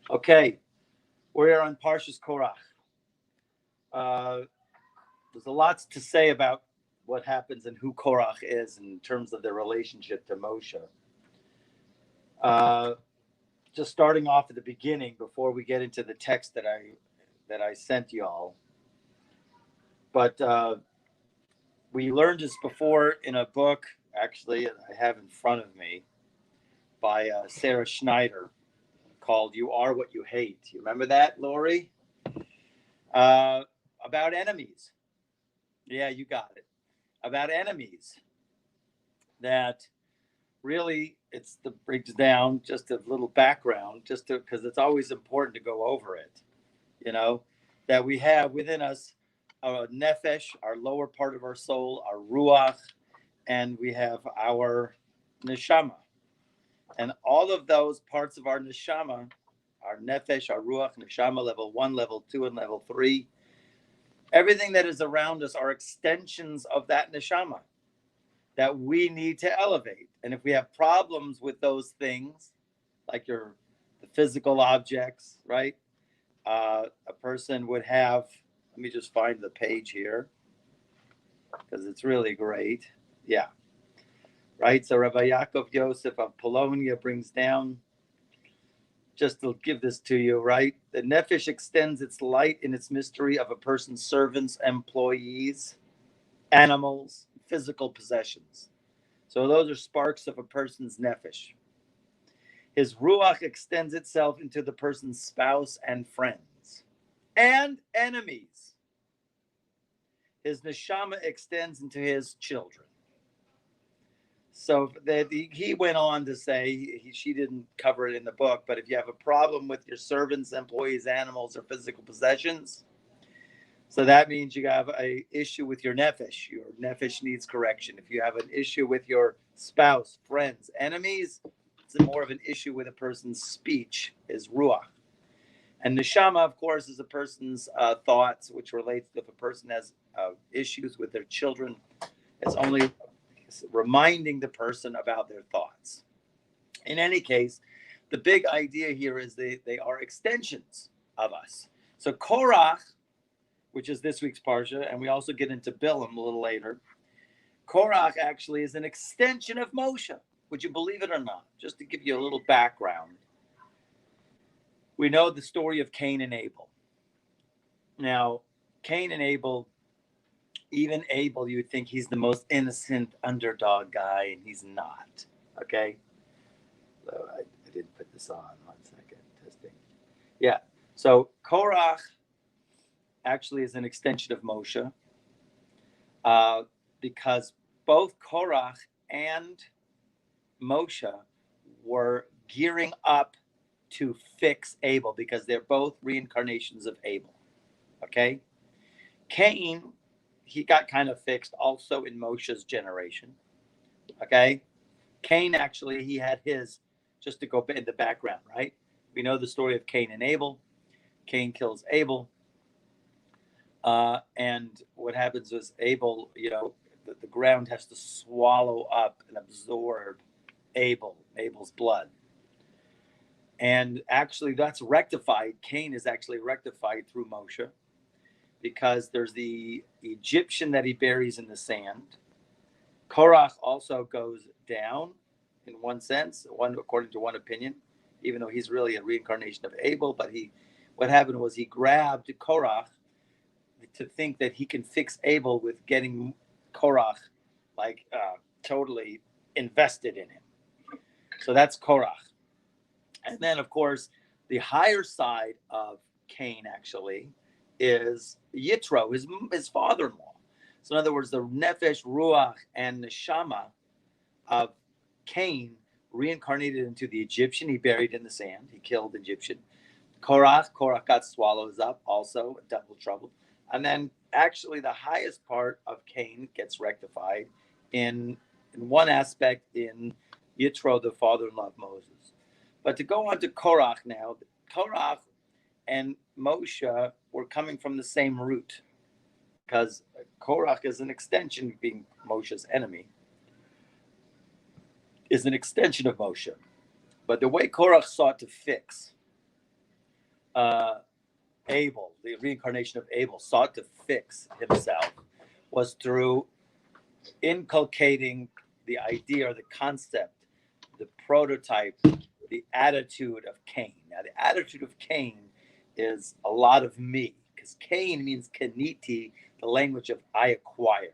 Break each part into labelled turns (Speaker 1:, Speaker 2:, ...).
Speaker 1: Okay, we're on Parshas Korach. There's a lot to say about what happens and who Korach is in terms of their relationship to Moshe. Just starting off at the beginning before we get into the text that I sent y'all. But we learned this before in a book, actually, I have in front of me, by Sarah Schneider, called "You Are What You Hate." You remember that, Lori? About enemies. Yeah, you got it. About enemies. That really, breaks down just a little background, because it's always important to go over it. That we have within us our nefesh, our lower part of our soul, our ruach, and we have our neshama. And all of those parts of our neshama, our nefesh, our ruach, neshama, level 1, level 2, and level 3, everything that is around us are extensions of that neshama that we need to elevate. And if we have problems with those things, like the physical objects, right? A person would have, let me just find the page here, because it's really great. Yeah. Right? So Rabbi Yaakov Yosef of Polonia brings down, just to give this to you, right? The nefesh extends its light in its mystery of a person's servants, employees, animals, physical possessions. So those are sparks of a person's nefesh. His ruach extends itself into the person's spouse and friends and enemies. His neshama extends into his children. So he went on to say, she didn't cover it in the book, but if you have a problem with your servants, employees, animals, or physical possessions, so that means you have an issue with your nefesh. Your nefesh needs correction. If you have an issue with your spouse, friends, enemies, it's more of an issue with a person's speech, is ruach. And neshama, of course, is a person's thoughts, which relates to if a person has issues with their children. It's only reminding the person about their thoughts. In any case, the big idea here is they are extensions of us. So Korach, which is this week's parsha, and we also get into Bilam a little later. Korach actually is an extension of Moshe. Would you believe it or not? Just to give you a little background. We know the story of Cain and Abel. Now, Cain and Abel, even Abel, you would think he's the most innocent underdog guy, and he's not. Okay? So I didn't put this on. 1 second. Testing. Yeah. So Korach actually is an extension of Moshe, because both Korach and Moshe were gearing up to fix Abel, because they're both reincarnations of Abel. Okay? Cain, he got kind of fixed also in Moshe's generation. Okay? Cain actually, he had his, just to go in the background, right? We know the story of Cain and Abel. Cain kills Abel. And what happens is Abel, the ground has to swallow up and absorb Abel's blood. And actually that's rectified. Cain is actually rectified through Moshe, because there's the Egyptian that he buries in the sand. Korach also goes down in one sense, according to one opinion, even though he's really a reincarnation of Abel. But what happened was he grabbed Korach to think that he can fix Abel with getting Korach totally invested in him. So that's Korach. And then, of course, the higher side of Cain actually is Yitro, his father-in-law. So in other words, the nefesh, ruach, and neshama of Cain reincarnated into the Egyptian he buried in the sand. He killed the Egyptian. Korach got swallowed up, also double trouble. And then actually the highest part of Cain gets rectified in one aspect in Yitro, the father-in-law of Moses. But to go on to Korach now, Korach and Moshe were coming from the same root, because Korach is an extension, being Moshe's enemy, is an extension of Moshe. But the way Korach sought to fix Abel, the reincarnation of Abel, sought to fix himself was through inculcating the idea or the concept, the prototype, the attitude of Cain. Now, the attitude of Cain is a lot of me, because Cain means kaniti, the language of I acquire,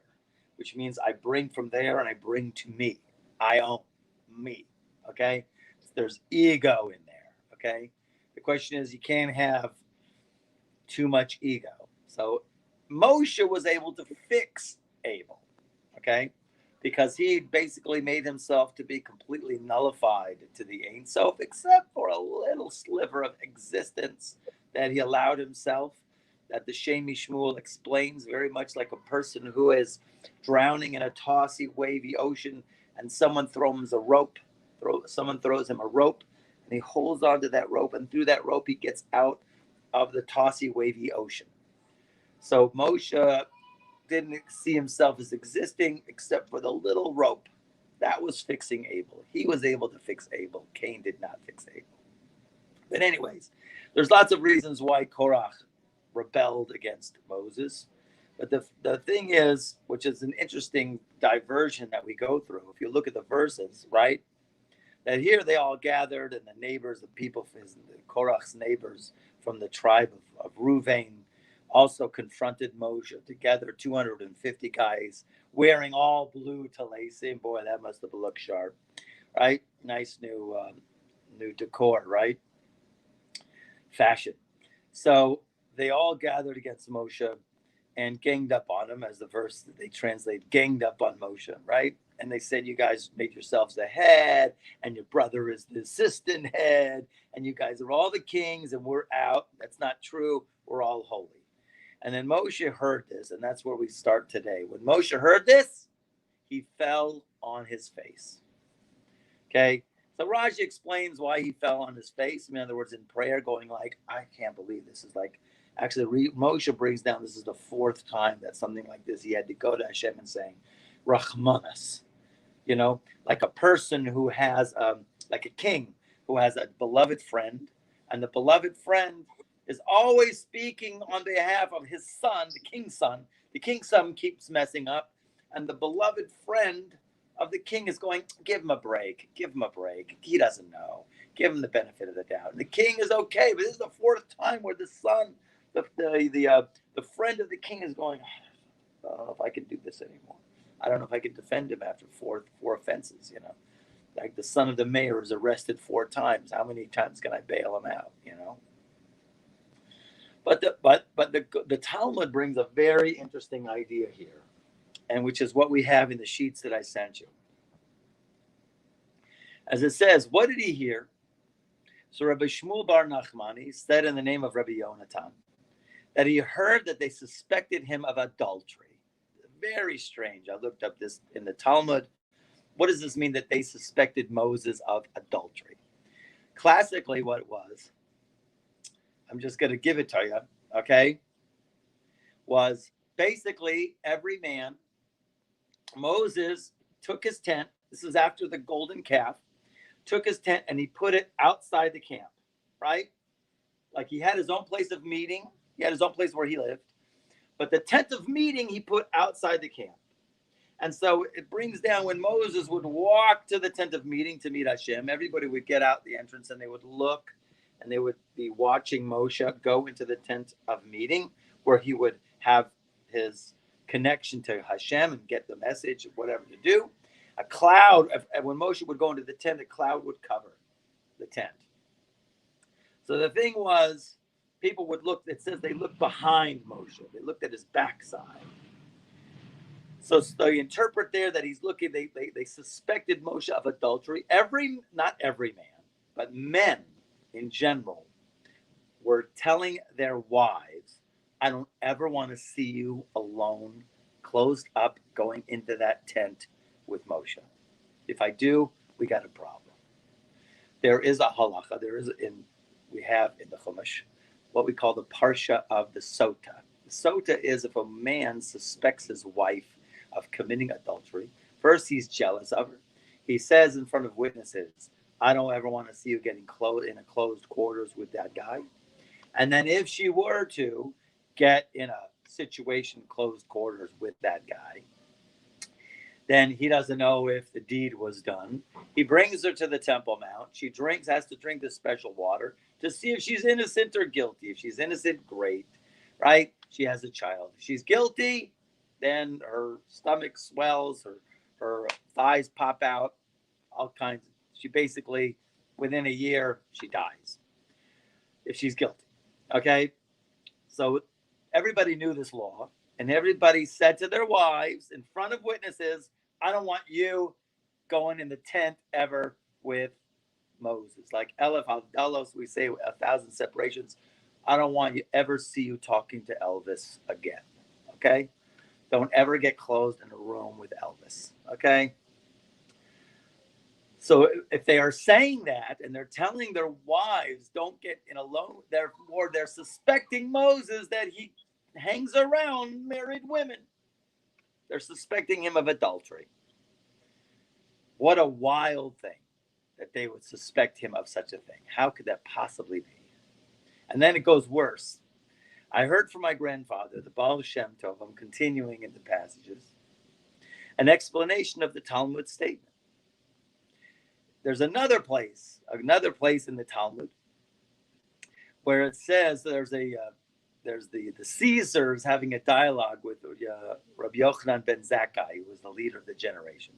Speaker 1: which means I bring from there and I bring to me. I own me, okay? So there's ego in there, okay? The question is, you can't have too much ego. So Moshe was able to fix Abel, okay? Because he basically made himself to be completely nullified to the Ein Sof, except for a little sliver of existence that he allowed himself, that the Shem Shmuel explains very much like a person who is drowning in a tossy, wavy ocean, and someone throws him a rope, and he holds onto that rope, and through that rope he gets out of the tossy, wavy ocean. So Moshe didn't see himself as existing except for the little rope. That was fixing Abel. He was able to fix Abel. Cain did not fix Abel. But anyways, there's lots of reasons why Korok rebelled against Moses. But the thing is, which is an interesting diversion that we go through, if you look at the verses, right? That here they all gathered, and the neighbors, the people, Korach's neighbors from the tribe of Ruvain, also confronted Moshe. Together, 250 guys wearing all blue talesim. Boy, that must have looked sharp, right? Nice new decor, right? Fashion. So they all gathered against Moshe and ganged up on him, as the verse that they translate, ganged up on Moshe, right? And they said, you guys make yourselves the head, and your brother is the assistant head, and you guys are all the kings, and we're out. That's not true. We're all holy. And then Moshe heard this, and that's where we start today. When Moshe heard this, he fell on his face. Okay? So Rashi explains why he fell on his face. In other words, in prayer, going like, I can't believe this is like, actually, Moshe brings down, this is the fourth time that something like this, he had to go to Hashem and saying, Rachmanas, like a person who has, like a king who has a beloved friend, and the beloved friend is always speaking on behalf of his son, the king's son. The king's son keeps messing up, and the beloved friend of the king is going, give him a break, he doesn't know, give him the benefit of the doubt. And the king is okay, but this is the fourth time where the son, the friend of the king is going, I don't know if I can do this anymore. I don't know if I can defend him after four offenses, like the son of the mayor is arrested 4 times. How many times can I bail him out, But the Talmud brings a very interesting idea here, and which is what we have in the sheets that I sent you. As it says, what did he hear? So Rabbi Shmuel Bar Nachmani said in the name of Rabbi Yonatan that he heard that they suspected him of adultery. Very strange. I looked up this in the Talmud. What does this mean, that they suspected Moses of adultery? Classically, what it was, I'm just going to give it to you, okay, was basically every man, Moses took his tent, this is after the golden calf, took his tent and he put it outside the camp, right? Like he had his own place of meeting, he had his own place where he lived, but the tent of meeting he put outside the camp. And so it brings down when Moses would walk to the tent of meeting to meet Hashem, everybody would get out the entrance and they would look and they would be watching Moshe go into the tent of meeting where he would have his connection to Hashem and get the message of whatever to do. A cloud, when Moshe would go into the tent, a cloud would cover the tent. So the thing was, people would look, it says they looked behind Moshe. They looked at his backside. So they interpret there that he's looking, they suspected Moshe of adultery. Not every man, but men in general were telling their wives, I don't ever want to see you alone, closed up, going into that tent with Moshe. If I do, we got a problem. There is a halacha, we have in the Chumash, what we call the parsha of the sota. The sota is if a man suspects his wife of committing adultery. First, he's jealous of her. He says in front of witnesses, I don't ever want to see you getting in a closed quarters with that guy. And then if she were to get in a situation, closed quarters with that guy, then he doesn't know if the deed was done. He brings her to the Temple Mount. She has to drink this special water to see if she's innocent or guilty. If she's innocent, great, right? She has a child. If she's guilty, then her stomach swells, her thighs pop out, all kinds. She basically, within a year, she dies if she's guilty. Okay? So everybody knew this law, and everybody said to their wives in front of witnesses, I don't want you going in the tent ever with Moses. Like Elef Havdalos, we say 1,000 separations. I don't want you ever see you talking to Elvis again. Okay? Don't ever get closed in a room with Elvis. Okay? So if they are saying that and they're telling their wives don't get in alone, they're suspecting Moses that he hangs around married women. They're suspecting him of adultery. What a wild thing that they would suspect him of such a thing. How could that possibly be? And then it goes worse. I heard from my grandfather, the Baal Shem Tov, I'm continuing in the passages, an explanation of the Talmud statement. There's another place in the Talmud where it says there's the Caesars having a dialogue with Rabbi Yochanan ben Zakkai, who was the leader of the generation.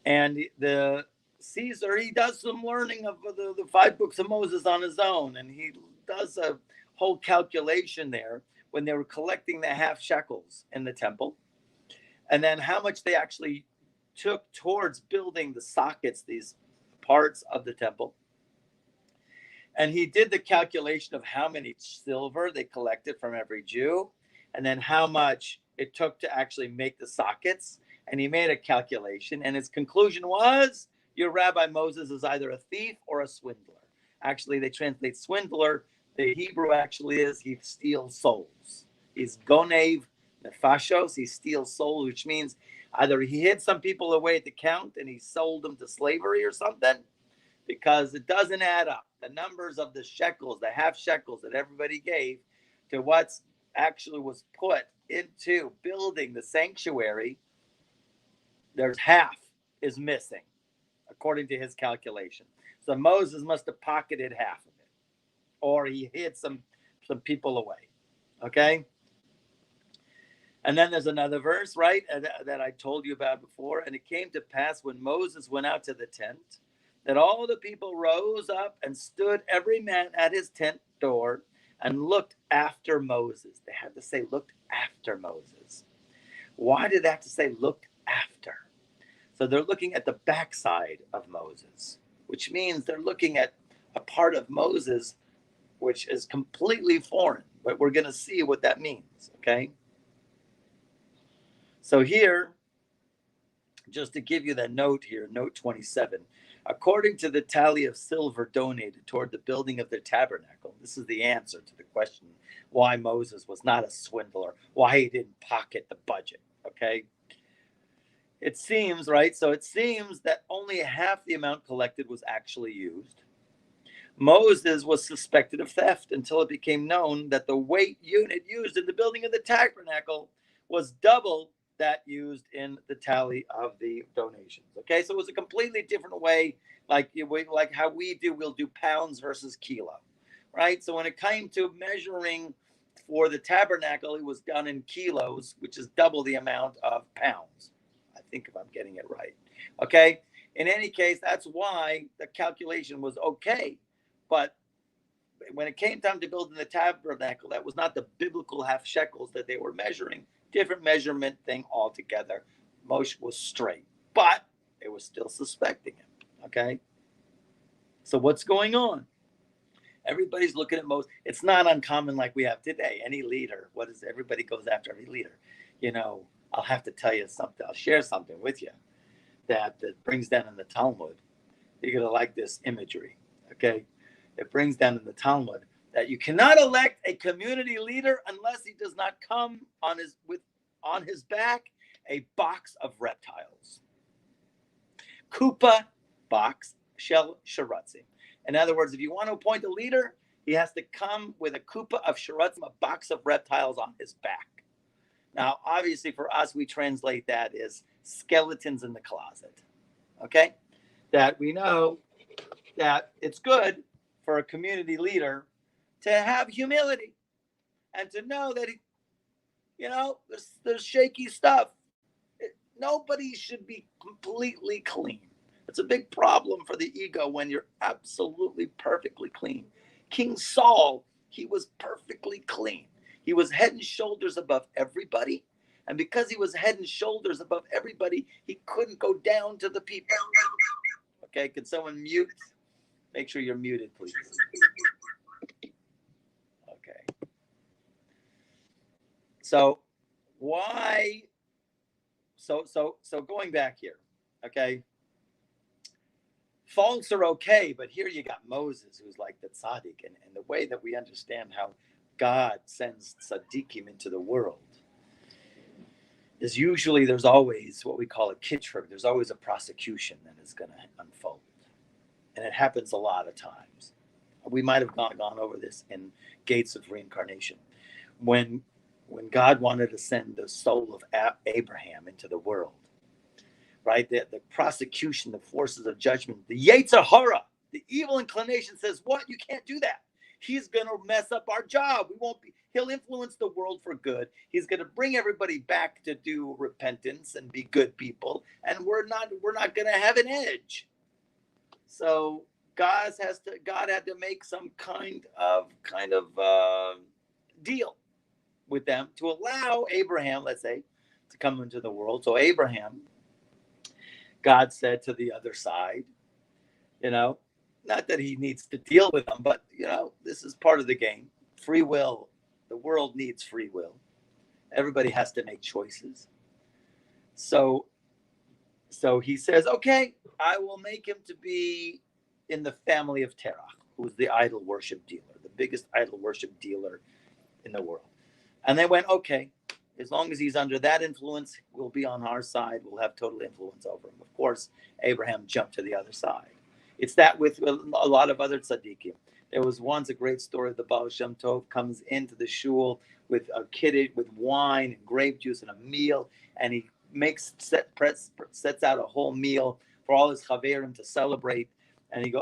Speaker 1: And the Caesar, he does some learning of the 5 books of Moses on his own, and he does a whole calculation there when they were collecting the half shekels in the temple, and then how much they actually took towards building the sockets, these parts of the temple. And he did the calculation of how many silver they collected from every Jew, and then how much it took to actually make the sockets. And he made a calculation, and his conclusion was, your Rabbi Moses is either a thief or a swindler. Actually, they translate swindler. The Hebrew actually is he steals souls. He's gonev nefashos. He steals souls, which means either he hid some people away at the count and he sold them to slavery or something, because it doesn't add up. The numbers of the shekels, the half shekels that everybody gave to what's actually was put into building the sanctuary, there's half is missing, according to his calculation. So Moses must have pocketed half of it, or he hid some people away. Okay? And then there's another verse, right, that I told you about before. And it came to pass when Moses went out to the tent, that all the people rose up and stood every man at his tent door and looked after Moses. They had to say, looked after Moses. Why did they have to say, looked after? So they're looking at the backside of Moses, which means they're looking at a part of Moses which is completely foreign. But we're going to see what that means, okay? So here, just to give you that note here, note 27, according to the tally of silver donated toward the building of the tabernacle, this is the answer to the question why Moses was not a swindler, why he didn't pocket the budget, okay? It seems, right? So it seems that only half the amount collected was actually used. Moses was suspected of theft until it became known that the weight unit used in the building of the tabernacle was double that used in the tally of the donations. Okay, so it was a completely different way, like how we do. We'll do pounds versus kilo, right? So when it came to measuring for the tabernacle, it was done in kilos, which is double the amount of pounds. I think if I'm getting it right. Okay, in any case, that's why the calculation was okay. But when it came time to building the tabernacle, that was not the biblical half shekels that they were measuring. Different measurement thing altogether. Moshe was straight, but it was still suspecting him. Okay? So what's going on? Everybody's looking at Moses. It's not uncommon like we have today. Any leader, everybody goes after every leader. You know, I'll have to tell you something. I'll share something with you that brings down in the Talmud. You're going to like this imagery. Okay? It brings down in the Talmud that you cannot elect a community leader unless he does not come on his back a box of reptiles. Kupa box shel sharatzim. In other words, if you want to appoint a leader, He has to come with a kupa of shiratzim, a box of reptiles on his back. Now, obviously, for us, we translate that as skeletons in the closet. Okay? That we know that it's good for a community leader to have humility and to know that, there's shaky stuff. Nobody should be completely clean. It's a big problem for the ego when you're absolutely perfectly clean. King Saul, he was perfectly clean. He was head and shoulders above everybody. And because he was head and shoulders above everybody, he couldn't go down to the people. Okay, can someone mute? Make sure you're muted, please. Okay. So why? So going back here, okay. Faults are okay, but here you got Moses, who's like the tzaddik, and the way that we understand how God sends tzaddikim into the world is usually there's always what we call a kitrug. There's always a prosecution that is going to unfold. And it happens a lot of times. We might have gone over this in Gates of Reincarnation. When God wanted to send the soul of Abraham into the world, right? The prosecution, the forces of judgment, the Yetzer Hara, the evil inclination says, what? You can't do that. He's going to mess up our job. He'll influence the world for good. He's going to bring everybody back to do repentance and be good people. And we're not going to have an edge. So God had to make some kind of deal with them to allow Abraham, let's say, to come into the world. So Abraham, God said to the other side, not that he needs to deal with them, but, this is part of the game. Free will. The world needs free will. Everybody has to make choices. So he says, okay, I will make him to be in the family of Terach, who's the idol worship dealer, the biggest idol worship dealer in the world. And they went, okay, as long as he's under that influence, we'll be on our side. We'll have total influence over him. Of course, Abraham jumped to the other side. It's that with a lot of other tzaddikim. There was once a great story. The Baal Shem Tov comes into the shul with a kiddush, with wine and grape juice and a meal, and he sets out a whole meal for all his chaverim to celebrate. And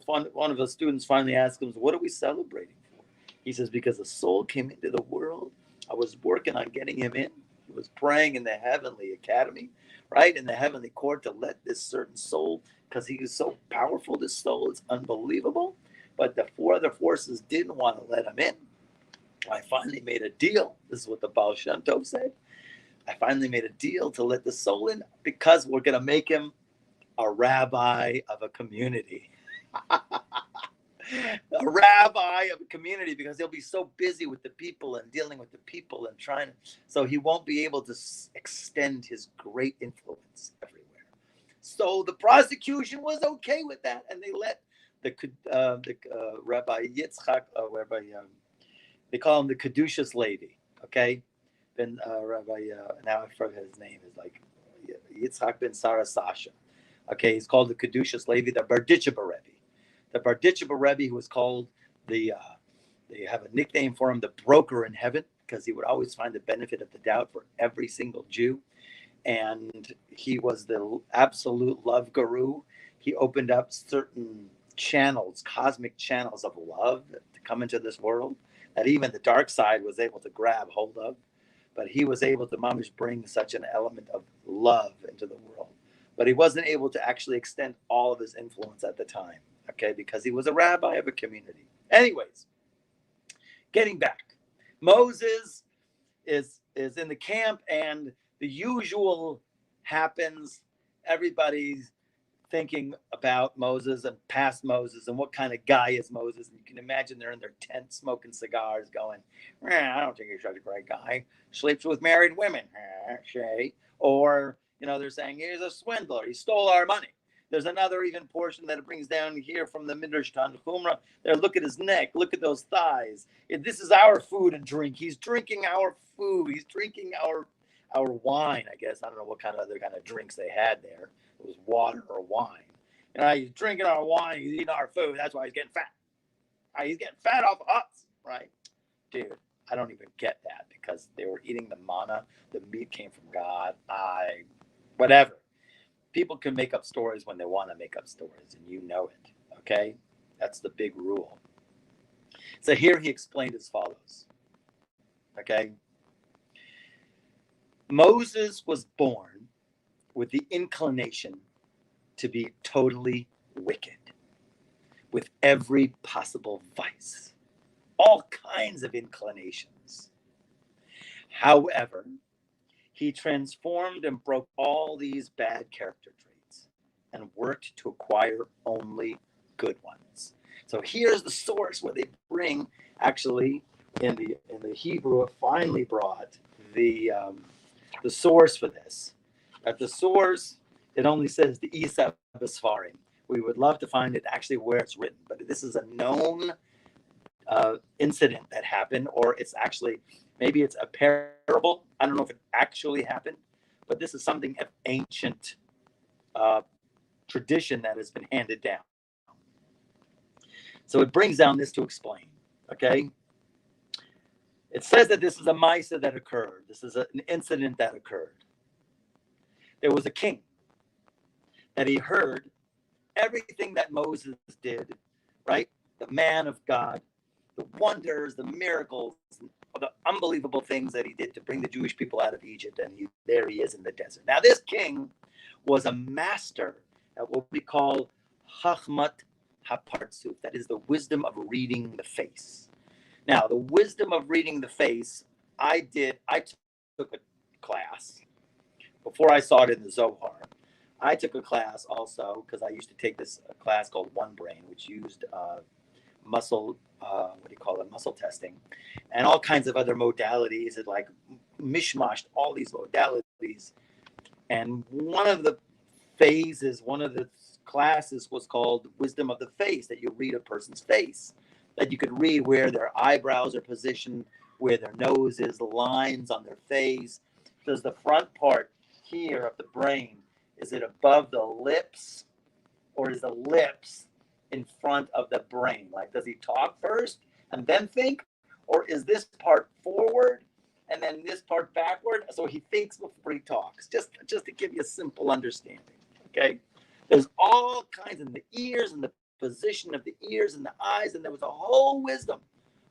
Speaker 1: one of the students finally asked him, "What are we celebrating for?" He says, "Because a soul came into the world. I was working on getting him in. He was praying in the heavenly academy, right, in the heavenly court, to let this certain soul, because he is so powerful. This soul is unbelievable. But the four other forces didn't want to let him in. I finally made a deal." This is what the Baal Shem Tov said. "I finally made a deal to let the soul in because we're going to make him a rabbi of a community." A rabbi of a community, because he'll be so busy with the people and dealing with the people and trying to, so he won't be able to extend his great influence everywhere. So the prosecution was okay with that, and they let the Rabbi Yitzchak, they call him the Kedushas Levi, okay? Then Rabbi, now I forget his name, is like Yitzchak ben Sarah Sasha. Okay, he's called the Kedushas Levi, the Berditchever Rebbe. The Berditchever Rebbe, who was called they have a nickname for him, the broker in heaven, because he would always find the benefit of the doubt for every single Jew. And he was the absolute love guru. He opened up certain channels, cosmic channels of love to come into this world that even the dark side was able to grab hold of. But he was able to mamish bring such an element of love into the world. But he wasn't able to actually extend all of his influence at the time, okay, because he was a rabbi of a community. Anyways, getting back, Moses is in the camp, and the usual happens. Everybody's thinking about Moses and past Moses and what kind of guy is Moses. And you can imagine they're in their tent smoking cigars going, I don't think he's such a great guy. Sleeps with married women, Shay. Or, they're saying he's a swindler. He stole our money. There's another even portion that it brings down here from the Midrash Tanchumra. There, look at his neck. Look at those thighs. This is our food and drink. He's drinking our food. He's drinking our wine, I guess. I don't know what other kind of drinks they had there. It was water or wine. He's drinking our wine. He's eating our food. That's why he's getting fat. He's getting fat off us, right? Dude, I don't even get that because they were eating the manna. The meat came from God. Whatever. People can make up stories when they want to make up stories, and you know it, okay? That's the big rule. So here he explained as follows, okay? Moses was born with the inclination to be totally wicked, with every possible vice, all kinds of inclinations. However, he transformed and broke all these bad character traits and worked to acquire only good ones. So here's the source where they bring, actually, in the Hebrew, it finally brought the source for this. At the source, it only says the Isa Besfarim. We would love to find it actually where it's written, but this is a known incident that happened, or it's actually, maybe it's a parable. I don't know if it actually happened, but this is something of ancient tradition that has been handed down. So it brings down this to explain, okay? It says that this is a Misa that occurred. This is an incident that occurred. There was a king that he heard everything that Moses did, right? The man of God, the wonders, the miracles, the unbelievable things that he did to bring the Jewish people out of Egypt. And there he is in the desert. Now, this king was a master at what we call Chachmat HaPartzuf. That is the wisdom of reading the face. Now, the wisdom of reading the face, I took a class before I saw it in the Zohar. I took a class also because I used to take this class called One Brain, which used muscle testing, and all kinds of other modalities. It like mishmashed all these modalities. And one of the classes was called Wisdom of the Face, that you read a person's face, that you could read where their eyebrows are positioned, where their nose is, the lines on their face. Does the front part here of the brain, is it above the lips, or is the lips in front of the brain? Like, does he talk first and then think? Or is this part forward and then this part backward? So he thinks before he talks, just to give you a simple understanding, okay? There's all kinds of the ears and the position of the ears and the eyes, and there was a whole wisdom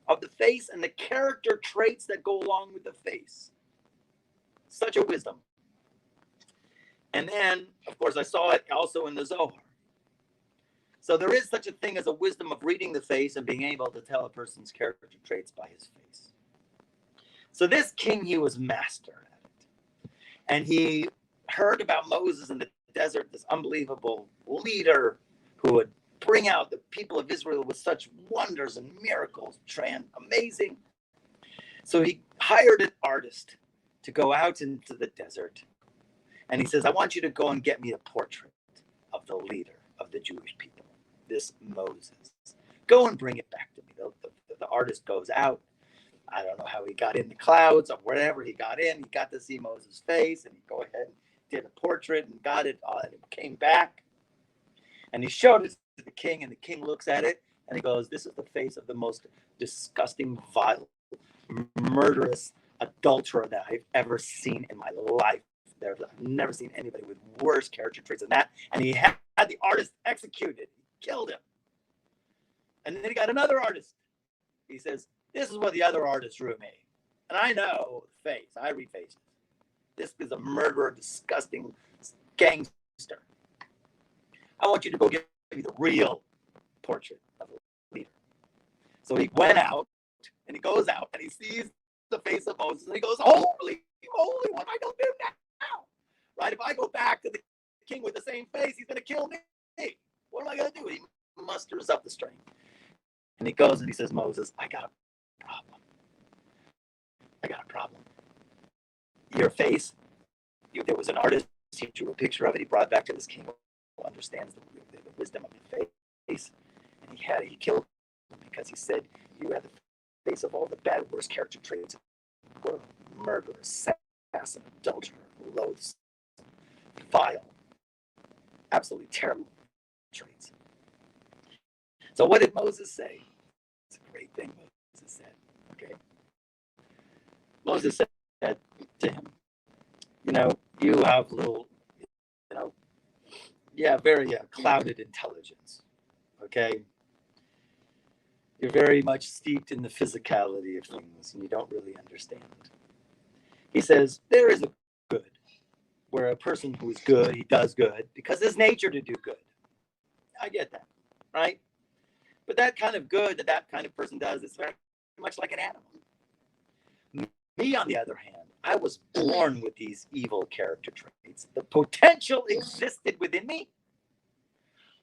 Speaker 1: of the face and the character traits that go along with the face. Such a wisdom. And then, of course, I saw it also in the Zohar. So there is such a thing as a wisdom of reading the face and being able to tell a person's character traits by his face. So this king, he was master at it. And he heard about Moses in the desert, this unbelievable leader who would bring out the people of Israel with such wonders and miracles, amazing. So he hired an artist to go out into the desert. And he says, I want you to go and get me a portrait of the leader of the Jewish people, this Moses. Go and bring it back to me. The artist goes out. I don't know how he got in the clouds or wherever he got in. He got to see Moses' face, and he go ahead and did a portrait and got it, and it came back. And he showed it to the king, and the king looks at it, and he goes, this is the face of the most disgusting, vile, murderous adulterer that I've ever seen in my life. I've never seen anybody with worse character traits than that. And he had the artist executed. He killed him. And then he got another artist. He says, this is what the other artist drew me. And I know the face. I read faces. This is a murderer, disgusting gangster. I want you to go get me the real portrait of the leader. So he went out, and he goes out, and he sees the face of Moses, and he goes, holy one, I don't do that now. Right? If I go back to the king with the same face, he's going to kill me. What am I going to do? He musters up the strength. And he goes and he says, Moses, I got a problem. Your face, there was an artist, he drew a picture of it, he brought it back to this king who understands the wisdom of the face. And he killed him because he said, you had the face of all the bad, worst character traits. Were murderous, assassin, adulterer, loathsome, vile, absolutely terrible traits. So what did Moses say? thing Moses said. Okay. Moses said to him, you have little, very clouded intelligence. Okay. You're very much steeped in the physicality of things and you don't really understand. He says, there is a good where a person who is good, he does good because it's nature to do good. I get that, right? But that kind of good that kind of person does is very much like an animal. Me, on the other hand, I was born with these evil character traits. The potential existed within me,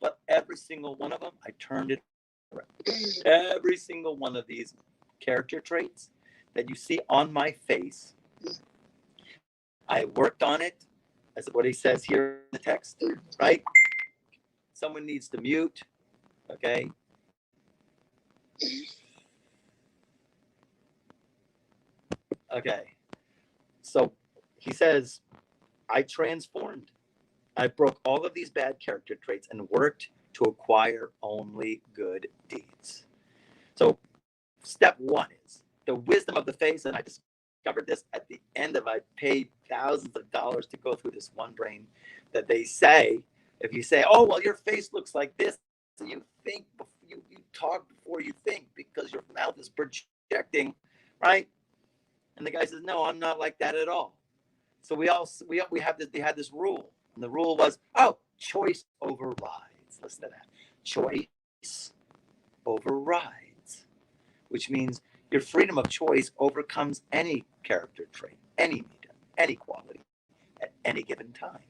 Speaker 1: but every single one of them, I turned it around. Every single one of these character traits that you see on my face, I worked on it, as what he says here in the text, right? Someone needs to mute, okay? Okay. So he says, I transformed. I broke all of these bad character traits and worked to acquire only good deeds. So step one is the wisdom of the face, and I discovered this at the end of I paid thousands of dollars to go through this one brain that they say, if you say, oh, well, your face looks like this, so you think, you talk before you think because your mouth is projecting, right? And the guy says, no, I'm not like that at all. So we had this rule, and the rule was, choice overrides. Listen to that. Choice overrides, which means your freedom of choice overcomes any character trait, any medium, any quality at any given time.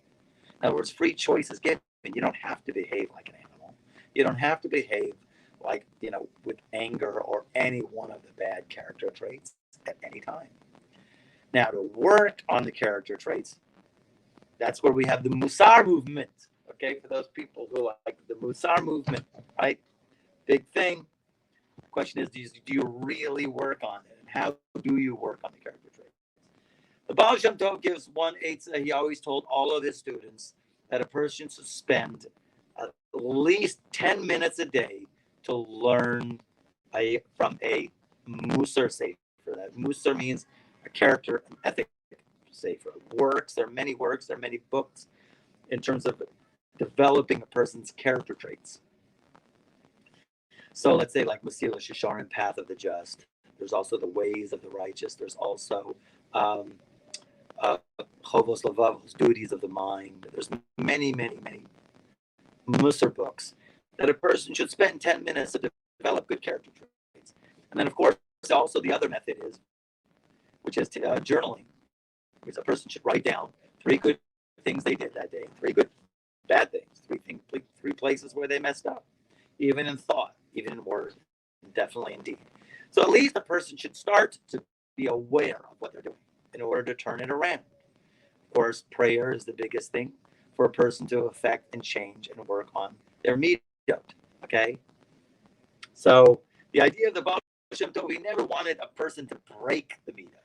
Speaker 1: In other words, free choice is given. You don't have to behave like an animal. You don't have to behave like, with anger or any one of the bad character traits at any time. Now, to work on the character traits, that's where we have the Musa Movement. Okay, for those people who like the Musa Movement, right? Big thing. The question is, do you really work on it? And how do you work on the character traits? The Baal Shem Tov gives one eitzah. He always told all of his students that a person should spend at least 10 minutes a day to learn from a Musa sefer. That Musa means a character, an ethic sefer. Works, there are many works, there are many books in terms of developing a person's character traits. So let's say like Masilas Yesharim, Path of the Just. There's also the Ways of the Righteous. There's also Chovos Levavos, Duties of the Mind. There's many, many, many Musa books that a person should spend 10 minutes to develop good character traits. And then, of course, also the other method is, which is journaling, which a person should write down 3 good things they did that day, 3 good bad things, 3 places where they messed up, even in thought, even in word, and definitely in deed. So at least a person should start to be aware of what they're doing in order to turn it around. Of course, prayer is the biggest thing for a person to affect and change and work on their midot, okay? So the idea of the Baal Shem Tov, he never wanted a person to break the midot,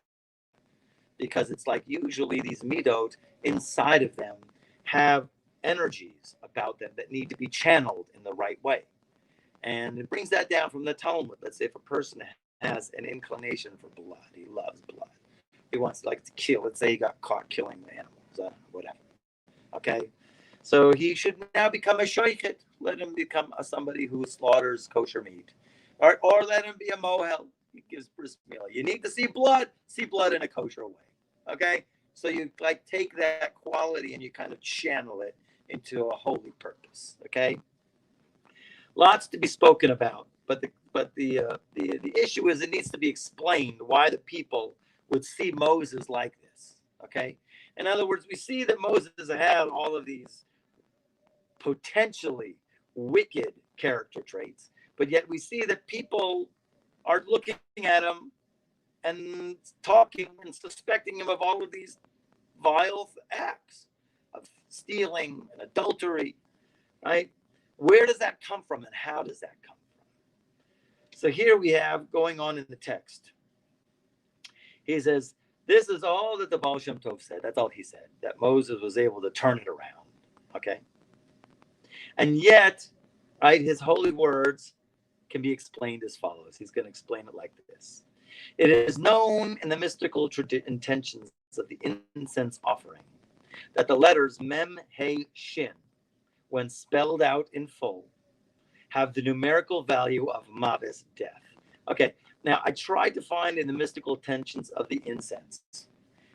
Speaker 1: because it's like usually these midot inside of them have energies about them that need to be channeled in the right way. And it brings that down from the Talmud. Let's say if a person has an inclination for blood, he loves blood, he wants to kill, let's say he got caught killing the animals, whatever. Okay, so he should now become a shoichet. Let him become somebody who slaughters kosher meat, or let him be a mohel. He gives bris milah. You need to see blood in a kosher way. Okay, so you take that quality and you kind of channel it into a holy purpose. Okay, lots to be spoken about, but the issue is it needs to be explained why the people would see Moses like this. Okay, in other words, we see that Moses had all of these potentially wicked character traits, but yet we see that people are looking at him and talking and suspecting him of all of these vile acts of stealing and adultery, right? Where does that come from and how does that come from? So here we have going on in the text. He says, this is all that the Baal Shem Tov said. That's all he said, that Moses was able to turn it around, okay? And yet, right, his holy words can be explained as follows. He's going to explain it like this. It is known in the mystical intentions of the incense offering that the letters Mem, He, Shin, when spelled out in full, have the numerical value of Mavis, death. Okay, now I tried to find in the mystical tensions of the incense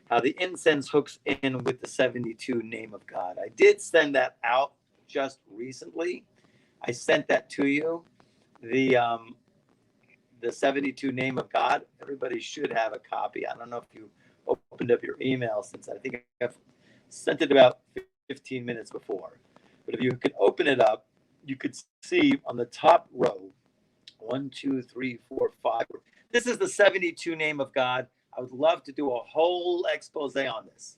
Speaker 1: how the incense hooks in with the 72 name of God. I did send that out just recently. I sent that to you. The 72 name of God. Everybody should have a copy. I don't know if you opened up your email since I think I've sent it about 15 minutes before. But if you could open it up, you could see on the top row, 1, 2, 3, 4, 5. This is the 72 name of God. I would love to do a whole expose on this.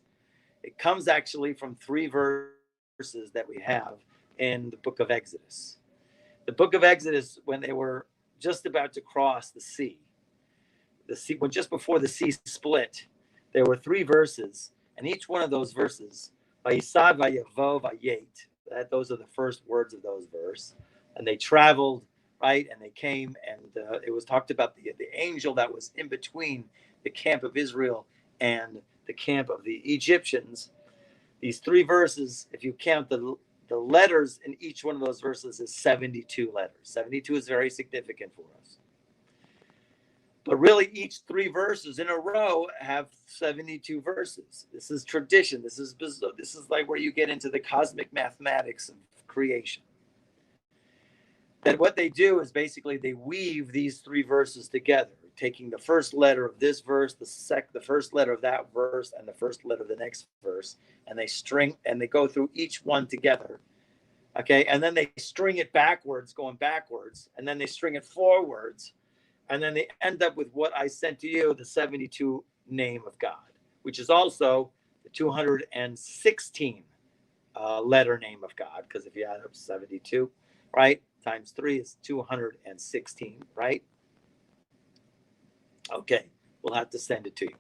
Speaker 1: It comes actually from 3 verses that we have in the book of Exodus. The book of Exodus, when they were just about to cross the sea, when just before the sea split, there were 3 verses, and each one of those verses, Vayisad, Vayavo, Vayet, those are the first words of those verses. And they traveled, right? And they came, and it was talked about the angel that was in between the camp of Israel and the camp of the Egyptians. These 3 verses, if you count the letters in each one of those verses, is 72 letters. 72 is very significant for us. But really, each 3 verses in a row have 72 verses. This is tradition. This is like where you get into the cosmic mathematics of creation. That what they do is basically they weave these 3 verses together, taking the first letter of this verse, the first letter of that verse, and the first letter of the next verse, and they go through each one together. Okay, and then they string it backwards, going backwards, and then they string it forwards. And then they end up with what I sent to you, the 72 name of God, which is also the 216 letter name of God. Because if you add up 72, right, times 3 is 216, right? Okay, we'll have to send it to you.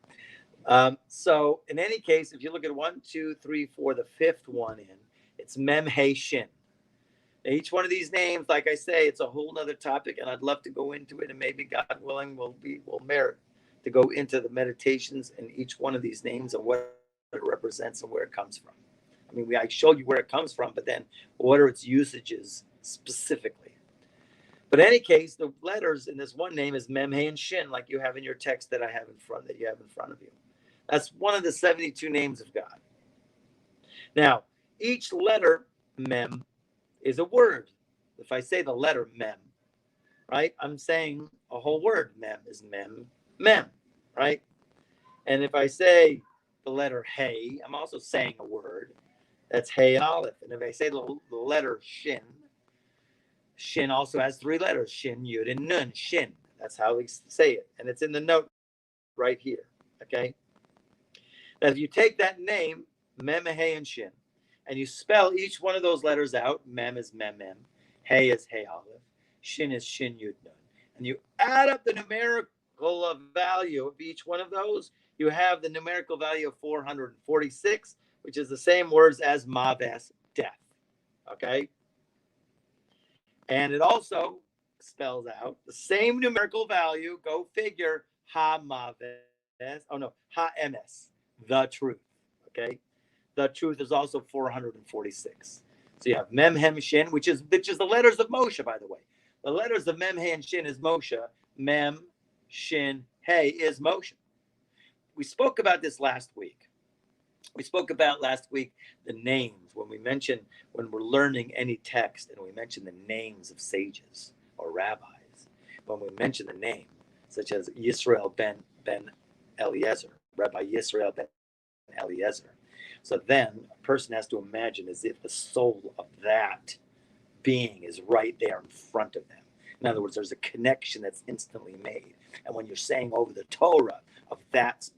Speaker 1: So in any case, if you look at 1, 2, 3, 4, the 5th one in, it's Mem, He, Shin. Each one of these names, like I say, it's a whole nother topic, and I'd love to go into it, and maybe God willing, we'll merit to go into the meditations in each one of these names and what it represents and where it comes from. I mean, I showed you where it comes from, but then what are its usages specifically? But in any case, the letters in this one name is Mem, He, and Shin, like you have in your text that you have in front of you. That's one of the 72 names of God. Now, each letter, Mem, is a word. If I say the letter Mem, right, I'm saying a whole word. Mem is Mem, right? And if I say the letter He, I'm also saying a word. That's He and Aleph. And if I say the letter Shin, Shin also has 3 letters. Shin, Yud, and Nun. Shin. That's how we say it. And it's in the note right here. Okay? Now, if you take that name, Mem, He, and Shin, and you spell each one of those letters out, Mem is Mem, He is He, Aleph, Shin is Shin, Yud, Nun, and you add up the numerical value of each one of those, you have the numerical value of 446, which is the same words as Maves, death. Okay? And it also spells out the same numerical value, go figure, Ha Maves, Ha Emes, the truth. Okay? The truth is also 446. So you have Mem, Hem, Shin, which is the letters of Moshe, by the way. The letters of Mem, He, and Shin is Moshe. Mem, Shin, He is Moshe. We spoke about this last week. We spoke about last week the names when we're learning any text and we mention the names of sages or rabbis. When we mention the name, such as Yisrael ben Eliezer, Rabbi Yisrael ben Eliezer. So then a person has to imagine as if the soul of that being is right there in front of them. In other words, there's a connection that's instantly made. And when you're saying over the Torah of that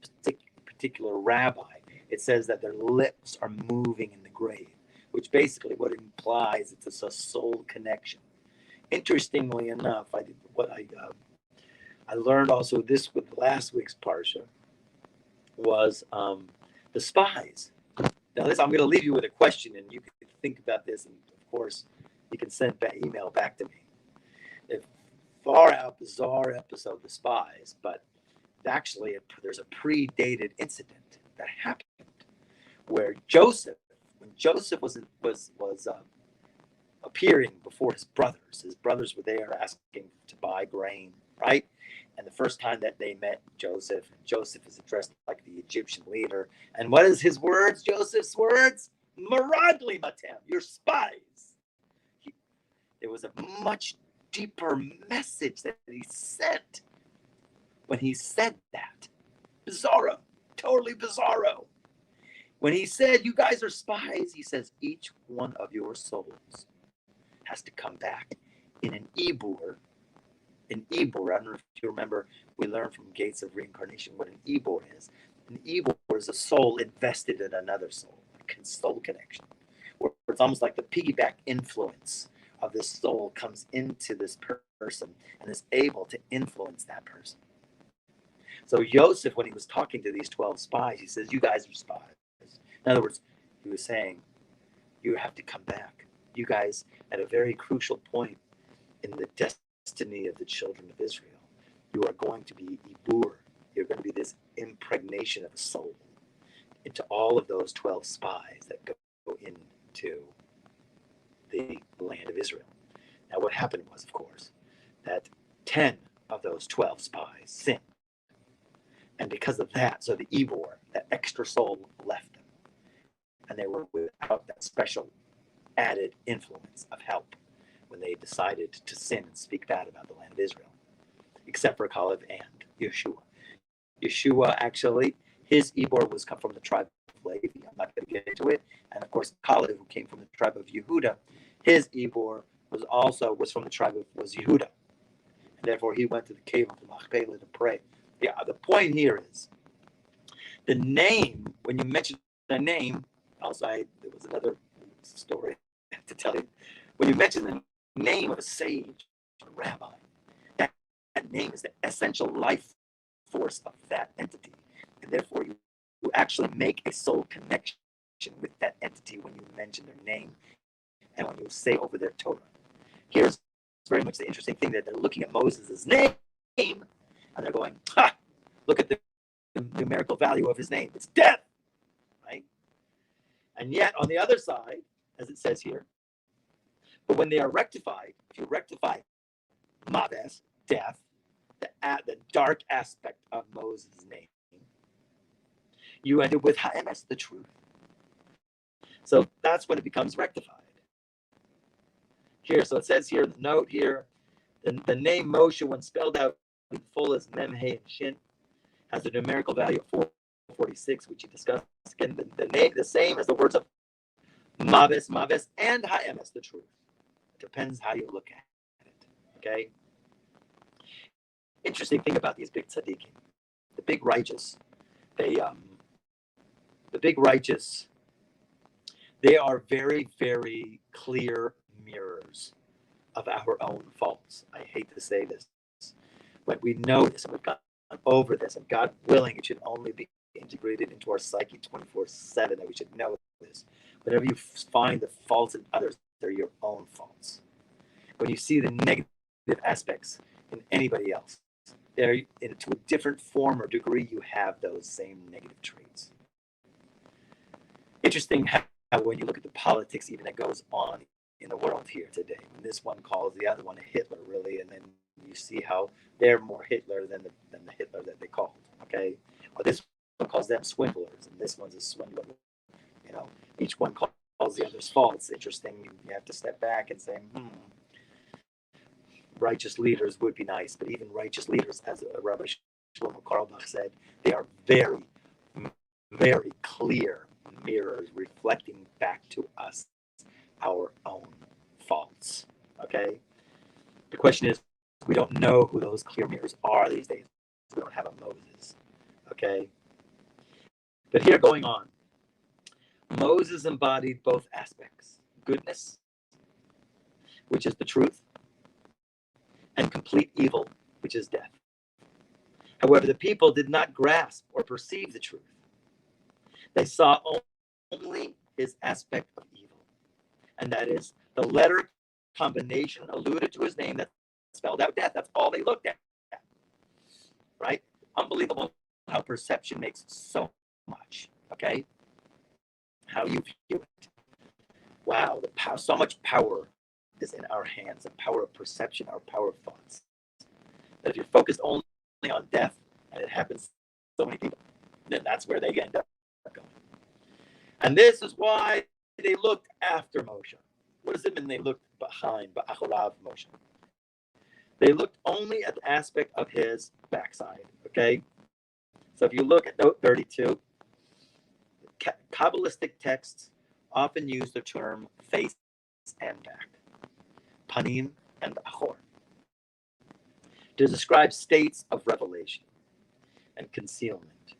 Speaker 1: particular rabbi, it says that their lips are moving in the grave, which basically what it implies, it's a soul connection. Interestingly enough, I learned also this with last week's parsha was the Spies. Now, I'm going to leave you with a question, and you can think about this. And of course, you can send that email back to me. If far out, bizarre episode, The Spies, but actually there's a predated incident that happened where Joseph, when Joseph was appearing before his brothers were there asking to buy grain, right? And the first time that they met Joseph is addressed like the Egyptian leader. And what is his words? Joseph's words? Maradli matem, you're spies. There was a much deeper message that he sent when he said that. Bizarro, totally bizarro. When he said, you guys are spies, he says, each one of your souls has to come back in an ibur. An ibur, I don't know if you remember, we learned from Gates of Reincarnation what an ibur is. An ibur is a soul invested in another soul, a soul connection, where it's almost like the piggyback influence of this soul comes into this person and is able to influence that person. So Joseph, when he was talking to these 12 spies, he says, you guys are spies. In other words, he was saying, you have to come back. You guys, at a very crucial point in the destiny of the children of Israel, you are going to be ibur. You're going to be this impregnation of a soul into all of those 12 spies that go into the land of Israel. Now, what happened was, of course, that 10 of those 12 spies sinned. And because of that, so the ibur, that extra soul, left them. And they were without that special added influence of help when they decided to sin and speak bad about the land of Israel, except for Caleb and Yeshua. Yeshua, actually, his ibur was come from the tribe of Levi. I'm not going to get into it. And of course, Caleb, who came from the tribe of Yehuda, his ibur was from the tribe of Yehuda. And therefore, he went to the cave of the Machpelah to pray. Yeah, the point here is the name, when you mention the name, also there was another story I have to tell you. When you mention the name of a sage or a rabbi, that name is the essential life force of that entity. And therefore, you actually make a soul connection with that entity when you mention their name and when you say over their Torah. Here's very much the interesting thing that they're looking at Moses' name and they're going, ha, look at the numerical value of his name. It's death, right? And yet, on the other side, as it says here, but when they are rectified, if you rectify Maves, death, the dark aspect of Moses' name, you end up with Ha'emes, the truth. So that's when it becomes rectified. Here, so it says here, the note here, the name Moshe, when spelled out in full as Mem, He, and Shin, has a numerical value of 446, which you discussed. Again, the name, the same as the words of Maves, and Ha'emes, the truth. It depends how you look at it, okay? Interesting thing about these big tzaddikim, the big righteous, they are very, very clear mirrors of our own faults. I hate to say this, but we know this and we've gone over this, and God willing, it should only be integrated into our psyche 24/7, that we should know this. Whenever you find the faults in others, they're your own faults. When you see the negative aspects in anybody else, they're to a different form or degree, you have those same negative traits. Interesting how when you look at the politics even that goes on in the world here today, when this one calls the other one a Hitler, really, and then you see how they're more Hitler than the Hitler that they called, okay? Or this one calls them swindlers, and this one's a swindler. You know, each one calls the other's fault. It's interesting. You have to step back and say, righteous leaders would be nice, but even righteous leaders, as Rabbi Shlomo Carlebach said, they are very, very clear mirrors reflecting back to us our own faults, okay? The question is, we don't know who those clear mirrors are these days. We don't have a Moses, okay? But here going on, Moses embodied both aspects, goodness, which is the truth, and complete evil, which is death. However, the people did not grasp or perceive the truth. They saw only his aspect of evil, and that is the letter combination alluded to his name, that's spelled out death. That's all they looked at, right? Unbelievable how perception makes so much, okay? How you view it. Wow, the power, so much power is in our hands, the power of perception, our power of thoughts. That if you're focused only on death, and it happens to so many people, then that's where they end up going. And this is why they looked after Moshe. What does it mean they looked behind, ba'acharav Moshe? They looked only at the aspect of his backside, okay? So if you look at note 32, Kabbalistic texts often use the term face and back, panim and achor, to describe states of revelation and concealment,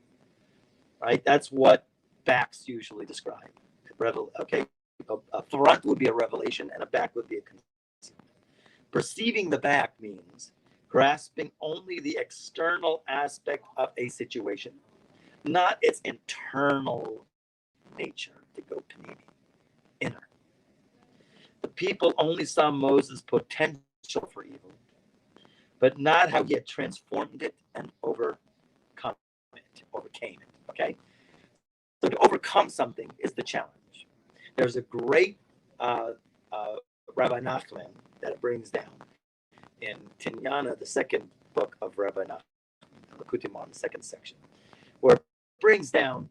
Speaker 1: right? That's what backs usually describe. Okay, a front would be a revelation and a back would be a concealment. Perceiving the back means grasping only the external aspect of a situation, not its internal nature, to go panini, inner. The people only saw Moses' potential for evil, but not how he had transformed it and overcame it, okay? So to overcome something is the challenge. There's a great Rabbi Nachman that it brings down in Tinyana, the second book of Rabbi Nachman, the second section, where it brings down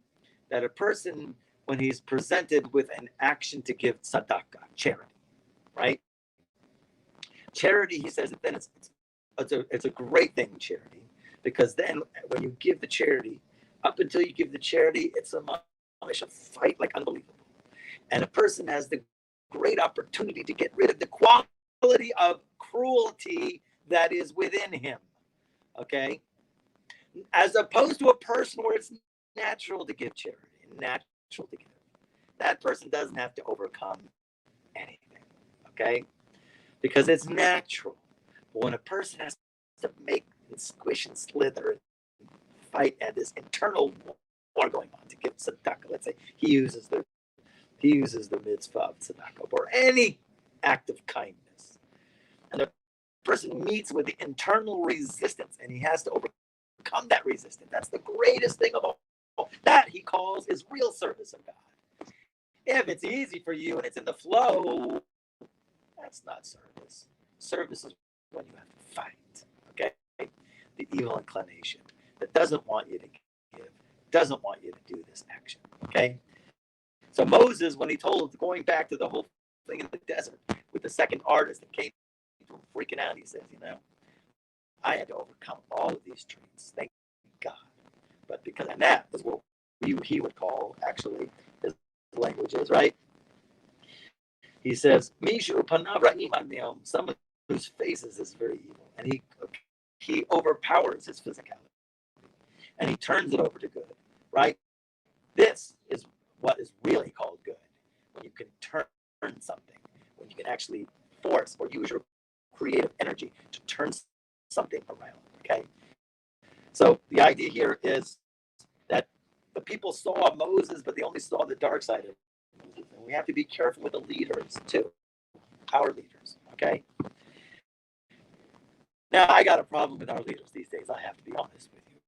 Speaker 1: that a person, when he's presented with an action to give tzedakah, charity, right? Charity, he says, then it's a great thing, charity, because then when you give the charity, up until you give the charity, it's a fight like unbelievable. And a person has the great opportunity to get rid of the quality of cruelty that is within him, okay? As opposed to a person where it's natural to give charity, natural to give. That person doesn't have to overcome anything, okay? Because it's natural. But when a person has to make and squish and slither and fight and this internal war going on to give tzedakah, let's say he uses the mitzvah of tzedakah or any act of kindness, and the person meets with the internal resistance and he has to overcome that resistance. That's the greatest thing of all. That he calls is real service of God. If it's easy for you and it's in the flow, that's not service. Service is when you have to fight, okay? The evil inclination that doesn't want you to give, doesn't want you to do this action, okay? So Moses, when he told, going back to the whole thing in the desert with the second artist that came freaking out, he says, I had to overcome all of these traits, thank God. But because of that is what he would call, actually, his languages, right? He says, Mishu panav ra'im adneom, someone whose faces is very evil, and he overpowers his physicality, and he turns it over to good, right? This is what is really called good, when you can turn something, when you can actually force or use your creative energy to turn something around, okay? So the idea here is that the people saw Moses, but they only saw the dark side of Moses. And we have to be careful with the leaders too, our leaders, okay? Now, I got a problem with our leaders these days, I have to be honest with you,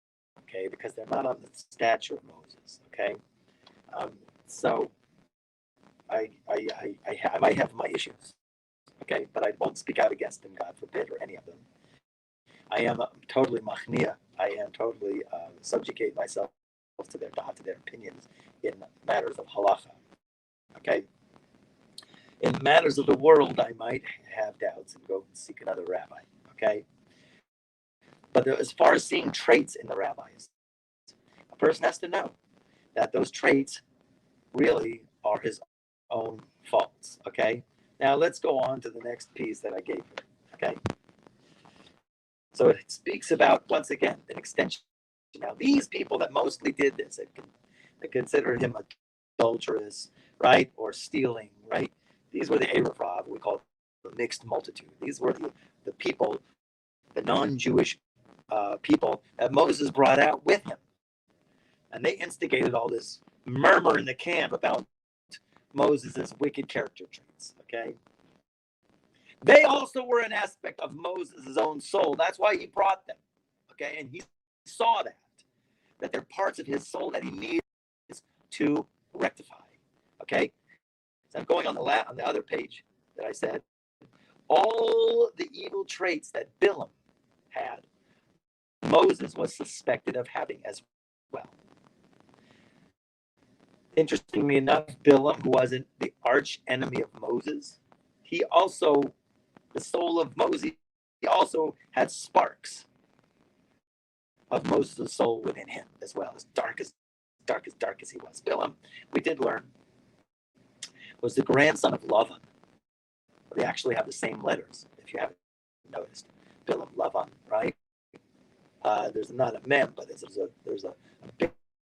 Speaker 1: okay? Because they're not on the stature of Moses, okay? So I might have my issues, okay? But I won't speak out against them, God forbid, or any of them. I am totally machnia. I am totally subjugate myself to their opinions in matters of halacha. Okay. In matters of the world, I might have doubts and go seek another rabbi. Okay. But as far as seeing traits in the rabbis, a person has to know that those traits really are his own faults. Okay. Now let's go on to the next piece that I gave you. Okay. So it speaks about, once again, an extension. Now, these people that mostly did this, they considered him adulterous, right, or stealing, right? These were the Erev, we call the mixed multitude. These were the people, the non-Jewish people that Moses brought out with him. And they instigated all this murmur in the camp about Moses' wicked character traits, okay? They also were an aspect of Moses' own soul. That's why he brought them. Okay, and he saw that they're parts of his soul that he needs to rectify. Okay, so I'm going on the other page that I said. All the evil traits that Bilam had, Moses was suspected of having as well. Interestingly enough, Bilam, who wasn't the arch enemy of Moses, he also, the soul of Moses, he also had sparks of Moses' soul within him as well, as dark as he was. Bilam, we did learn, was the grandson of Lavan. They actually have the same letters, if you haven't noticed. Bilam, Lavan, right? There's not a mem, but there's a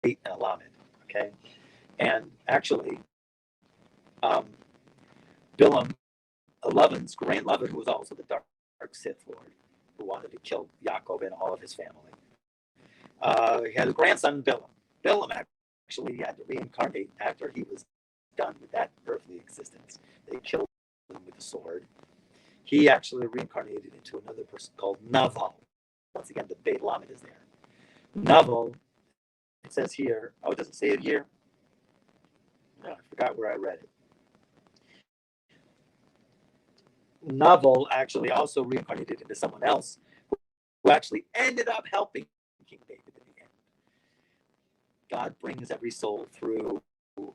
Speaker 1: Beit and a lamed, okay? And actually, Bilam, Lavan's grand Lavan, who was also the dark Sith Lord, who wanted to kill Yaakov and all of his family. He had a grandson, Bilam. Bilam actually had to reincarnate after he was done with that earthly existence. They killed him with a sword. He actually reincarnated into another person called Naval. Once again, the Beit Lamed is there. Naval, it says here, oh, does it say it here? No, I forgot where I read it. Naval actually also reincarnated into someone else who actually ended up helping King David in the end. God brings every soul through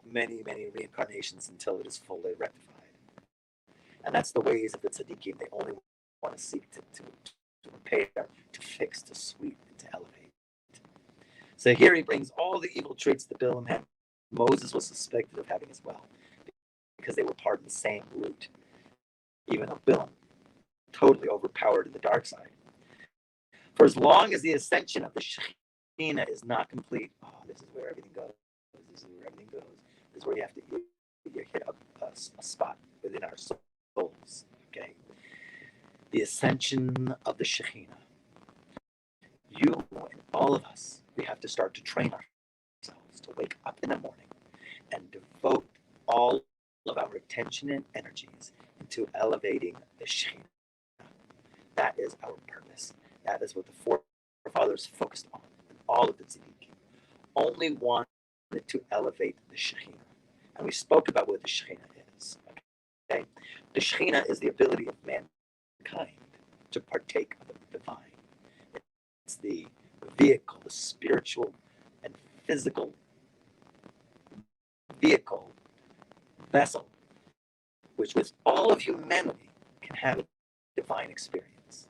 Speaker 1: many, many reincarnations until it is fully rectified. And that's the ways of the tzaddikim. They only want to seek to repair, to fix, to sweep, and to elevate. So here he brings all the evil traits that Bilam had. Moses was suspected of having as well, because they were part of the same root, even though Bilam totally overpowered in the dark side. For as long as the ascension of the Shekhinah is not complete, this is where everything goes. This is where everything goes. This is where you have to hit a spot within our souls. Okay, the ascension of the Shekhinah. You and all of us, we have to start to train ourselves to wake up in the morning and devote all of our attention and energies into elevating the Shekhinah. That is our purpose. That is what the forefathers focused on. And all of the tzaddikim only wanted to elevate the Shekhinah. And we spoke about what the Shekhinah is. Okay? The Shekhinah is the ability of mankind to partake of the divine. It's the vehicle, the spiritual and physical vehicle, vessel, which with all of humanity can have a divine experience.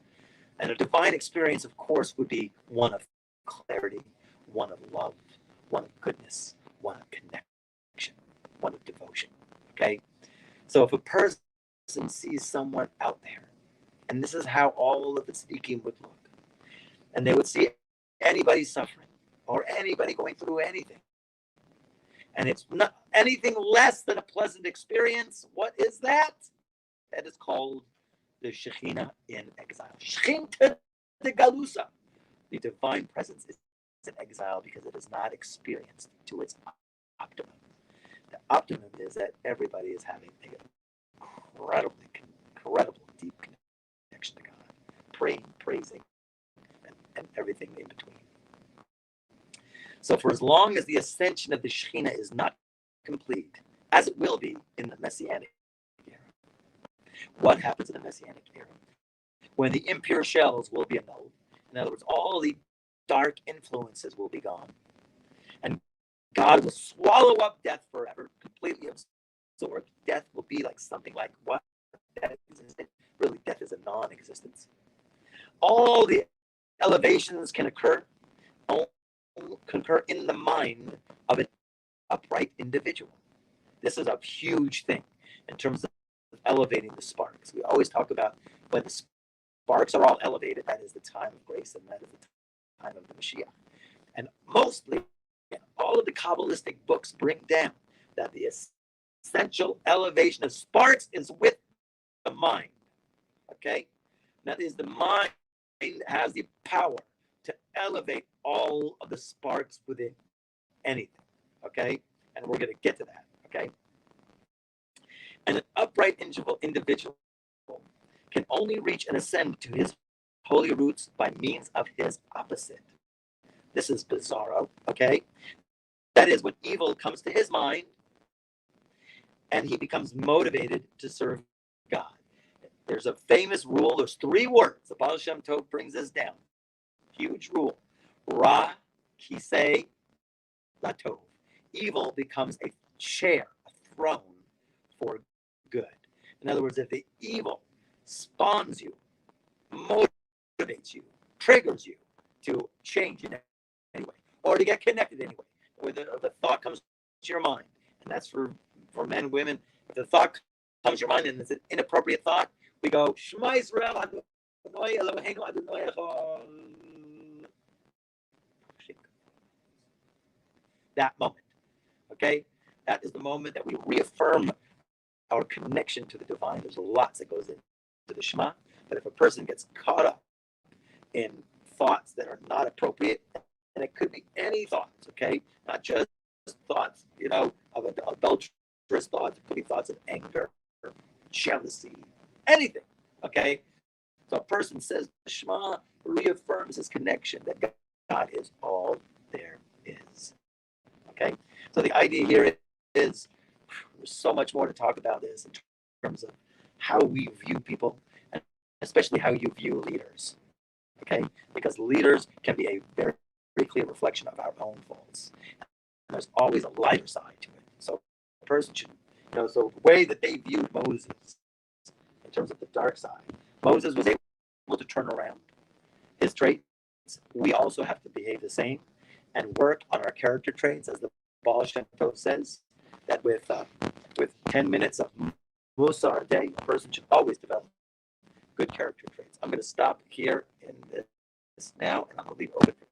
Speaker 1: And a divine experience, of course, would be one of clarity, one of love, one of goodness, one of connection, one of devotion. Okay? So if a person sees someone out there, and this is how all of the tzaddikim would look, and they would see anybody suffering or anybody going through anything, and it's not anything less than a pleasant experience, what is that? That is called the Shekhinah in exile. Shechinta de Galusa. The divine presence is in exile because it is not experienced to its optimum. The optimum is that everybody is having an incredible, deep connection to God, praying, praising, and everything in between. So for as long as the ascension of the Shekhinah is not complete, as it will be in the Messianic era, what happens in the Messianic era? When the impure shells will be annulled, in other words, all the dark influences will be gone, and God will swallow up death forever, completely absorbed. Death will be like something like what? Death existed. Really, death is a non-existence. All the elevations can occur in the mind of an upright individual. This is a huge thing in terms of elevating the sparks. We always talk about when the sparks are all elevated, that is the time of grace, and that is the time of the Mashiach. And mostly, all of the Kabbalistic books bring down that the essential elevation of sparks is with the mind. Okay? That is, the mind has the power to elevate all of the sparks within anything. Okay? And we're going to get to that. Okay? And an upright individual can only reach and ascend to his holy roots by means of his opposite. This is bizarro, okay? That is, when evil comes to his mind and he becomes motivated to serve God. There's a famous rule. There's 3 words. The Baal Shem Tov brings this down. Huge rule. Ra, kisei, latov. Evil becomes a chair, a throne for good. In other words, if the evil spawns you, motivates you, triggers you to change in any way, or to get connected anyway, or the thought comes to your mind, and that's for men and women. If the thought comes to your mind and it's an inappropriate thought, we go, Shema Yisrael, Adonai Eloheinu, Adonai Echad. That moment, okay? That is the moment that we reaffirm our connection to the divine. There's lots that goes into the Shema, but if a person gets caught up in thoughts that are not appropriate, and it could be any thoughts, okay? Not just thoughts, of adulterous thoughts. It could be thoughts of anger, jealousy, anything, okay? So a person says the Shema, reaffirms his connection that God is all there is, okay? So the idea here is there's so much more to talk about this in terms of how we view people, and especially how you view leaders, okay? Because leaders can be a very, very clear reflection of our own faults. And there's always a lighter side to it. So a person should, so the way that they viewed Moses in terms of the dark side, Moses was able to turn around his traits. We also have to behave the same and work on our character traits, as the Baal Shem Tov says, that with 10 minutes of Musa a day, a person should always develop good character traits. I'm going to stop here in this now, and I'm going to leave it open for